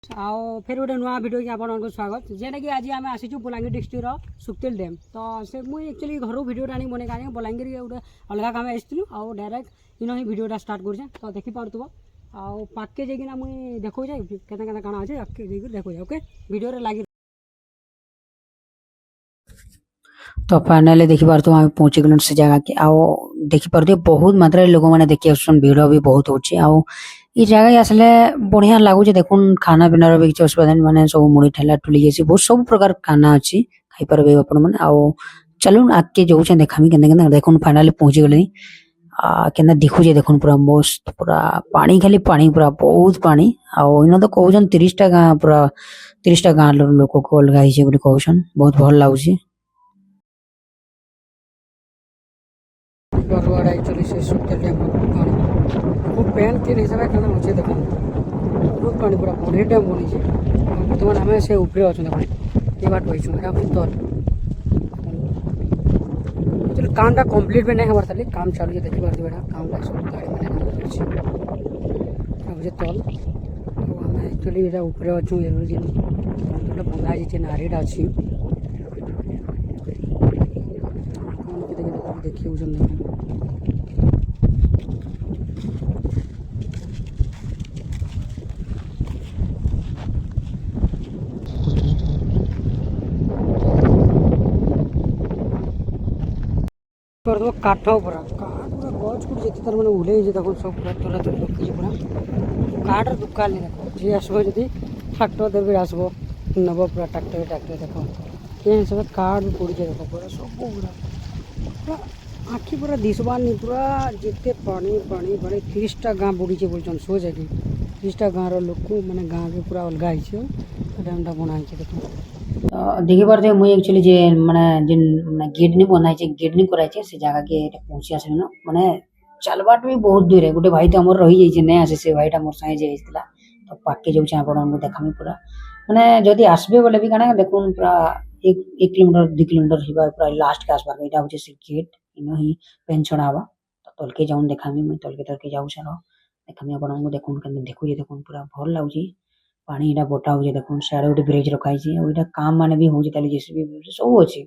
आओ फिर गोटे नुआ भिडियो की आपको स्वागत जेटा कि आज आम आसीचु बलांगीर डिस्ट्रिक्टर सुक्तेल डैम तो से मुझे एक्चुअली घर भिडियो आनी बने का बलांगीर गोटे अलग काम आसलु आउ डायरेक्ट इन ही भिडियोटा स्टार्ट कर तो देखिपे आउ पाके जाइना मुझे देखो केतना केतना काଣା अच्छे देखो ओके भिडियो लगी। तो फाइनाली देखिपार आम पहुँची गलु से जगह के आओ देखिपारे बहुत मात्रा लोक मैंने देखी आसान भिड़ भी बहुत होची आओ ये जगह आसले बढ़िया लगुच देखुन खाना पीनार भी किसी असुविधा नहीं माने सब मुड़ी ठेला ठुली जैसी बहुत सब प्रकार खाना अच्छी खाई पारे आपण मैंने आओ चलुन आगे जो देखामी के देखुन फाइनाली पहुँची गले के दिखुचे देखुन पूरा मस्त पूरा पानी खाली पानी पूरा बहुत पानी आओ इन तो कहन 30टा गाँ पूरा 30टा गाँ लोक को अलग कहन बहुत भल लगुच एक्चुअली से सुक्तेल डैम पानी पैन के हिसाब से खाना अच्छे देखो बहुत पानी पूरा बढ़िया डैम बनी बर्तमान आम से ऊपर अच्छे देखो ये बाट बहीचु भीतर एक्चुअली कामटा कम्प्लीट भी नहीं हमारे ताली काम चालू देखी पार्टी बेटा काम सब गाड़ी मैंने तल आम एक्चुअली यहाँ ऊपर अच्छु जेन बंधा जाइए नारीटा अच्छी देखिए काठ पूरा पूरा गच कुट जी तार मैंने उड़े देखो सब पूरा तला तला रखी पूरा काठर दुकान नहीं देखो जी आसो जी ट्राक्टर देवी आसो नब पूरा ट्राक्टर देखो ये हिसाब से काठ भी पड़ी देखो पूरा सब पूरा पूरा आखि पूरा दिशबार नहीं पूरा जिते पानी पानी पानी 30टा गाँ बुड़ी बोलछन सो जाके 30टा गाँव लोक मैंने गाँ के पूरा अलग डैमटा बना देखो देखी पारे मुझे एक्चुअली जे माने जिन गेट नहीं बनाई गेट नहीं कराई से जगह के पहुंची आस माने चलबाट भी बहुत दूर है गोटे भाई तो आमर रही जाइए नहीं आसे से भाईटा मोर संगे जाइला तो पाके जाऊँ आप देखामी पूरा माने जदि आसबे बोले भी काना देखुन पूरा 1 किलोमीटर 2 किलोमीटर पूरा लास्ट के आसपास यहाँ हूँ से गेट इन ही पेन छड़ा हवा तो तलके जाऊँ देखामी मुझे तलके जाऊँ सर देखामी आपको देखुन देखुचे देखुन पूरा भल लगुच पानी इटा बटा हो देखो सारे गोटे ब्रिज रखाई काम मान भी हो जेसीबी सब अच्छी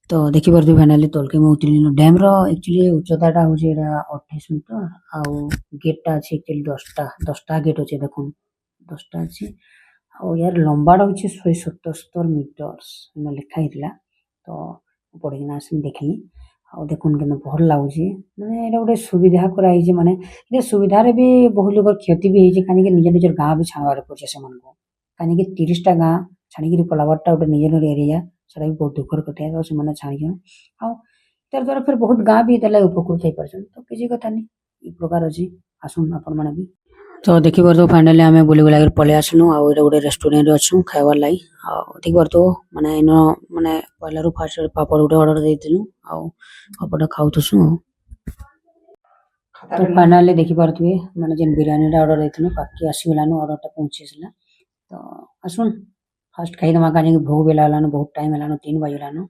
तो देखिए फाइनाली तलके मैं उतरी डैम एक्चुअली उच्चता हूँ 28 मीटर आउ गेटा अच्छी एक्चुअली 10टा गेट अच्छे देखो 10टा अच्छी यार लंबाटा हूँ 177 मीटर लिखाई तो पढ़ना आस देखली देखुन के भल लगुच मैंने यहाँ गोटे सुविधा कराई माने सुविधार भी बहुत लोग क्षति भी होती कहीं निज निजर गाँ भी छाड़बार पड़े से कहीं 30टा गाँ छाड़ी पलाबारटा गोटे निज निज एरिया से भी बहुत दुखर कथा तो से छाड़न तार द्वारा फिर बहुत गाँ भी उपकृत हो पार्छ तो किसी कथा नहीं ये प्रकार अच्छी आसन आपण मैंने भी तो देखी पार फाइनाली आम बुली बुला पलि आसलु आउ गोटे रेस्टोरेंट अच्छु खाइबार लगी देखी पार माने इन माने पहला फास्ट पापड़ गोटे अर्डर देलु पापड़ खाऊसु तो फाइनाली देखी पारे मैंने जेन बिरियानी अर्डर देलु पाकि आसीगलान अर्डरटा पहुँची आसला तो आसुन फास्ट खाईदमा कहीं भोग भी लगान बहुत टाइम है 3 बजलान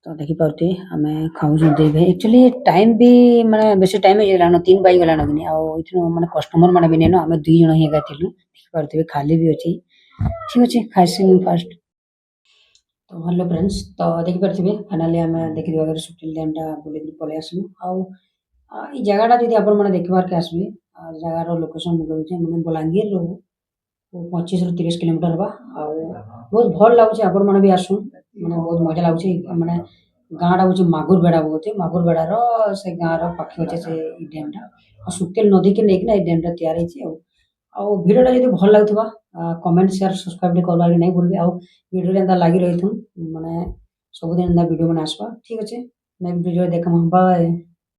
तो देखी पारे आम खाऊ एक्चुअली टाइम भी माने बेसी टाइम हो 3 बजगलान कि मैंने कस्टमर मैंने भी नहीं आम 2 जन ही थी देखी पारे खाली भी अच्छी ठीक अच्छे खाई फास्ट तो हेलो फ्रेंड्स तो देखी पारे फाइनाली आम देखी सुक्तेल डैमटा बुले पलि आसलु आई जगहटा जी आप देखबार के आसबे जगार लोकेशन मुझे मैंने बलांगीर 25 ରୁ 30 किलोमीटर बा बहुत भल लगुच आपण मैंने भी आसुन मैंने बहुत मजा लगुच मैंने गाँटा हूँ मागुरबेड़ा बोलते मागुरबेड़ार से गाँव पाखे अच्छे से डैमटा सुक्तेल नदी के लेकिन डैमटा तैयार भिडियोटा जो भल लगुवा कमेंट शेयर सब्सक्राइब करवार नहीं भूलबे भिडियो एंता लगी रही माने सबुदिन भिडियो मैंने आसवा ठीक अच्छे नेक्स्ट भिडियो देखा बाय।